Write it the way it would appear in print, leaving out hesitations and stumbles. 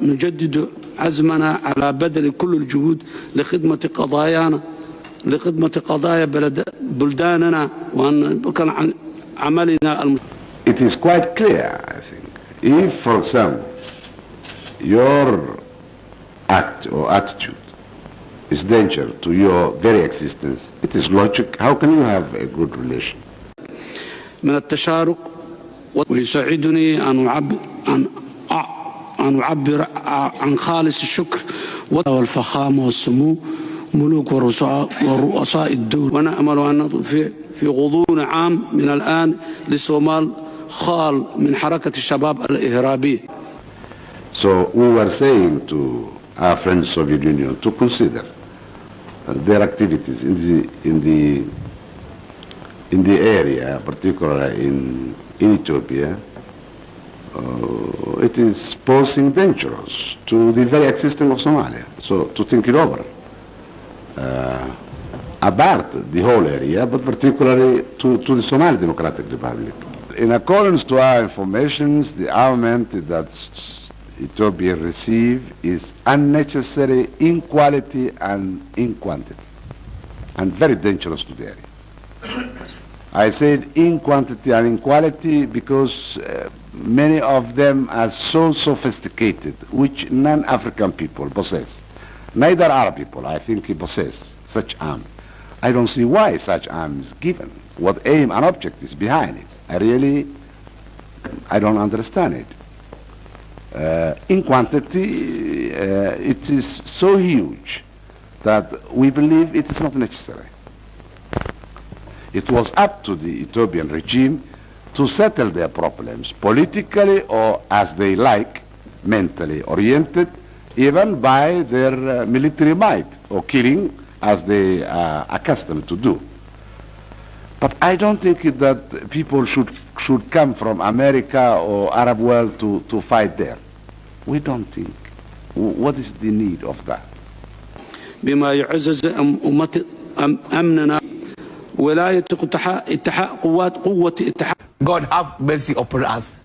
نجدد عزمنا على بذل كل الجهود لخدمة قضايا بلداننا وأن نكون عن عملنا. It is quite clear, I think, if, for example, your act or attitude is danger to your very existence, it is logic. How can you have a good relation? من التشارك، ويسعدني أن أعبر عن خالص الشكر والفخامة والسمو ملوك ورؤساء الدول، ونأمل أن ندخل في غضون عام من الآن للصومال خال من حركة الشباب الإرهابية. So we were saying to our friends Soviet Union to consider their activities in the area, particularly in Ethiopia. It is posing dangerous to the very existence of Somalia. So to think it over. About the whole area, but particularly to the Somali Democratic Republic. In accordance to our information, the armament that Ethiopia received is unnecessary in quality and in quantity, and very dangerous to the area. I said in quantity and in quality because many of them are so sophisticated, which non-African people possess. Neither Arab people, I think, possess such arms. I don't see why such arms is given. What aim and object is behind it. I don't understand it. In quantity, it is so huge that we believe it is not necessary. It was up to the Ethiopian regime to settle their problems politically or as they like, mentally oriented, even by their military might or killing as they are accustomed to do. But I don't think that people should come from America or Arab world to fight there. We don't think. What is the need of that? بما يعزز أمننا ولاية قوة اتحاد. God have mercy upon us.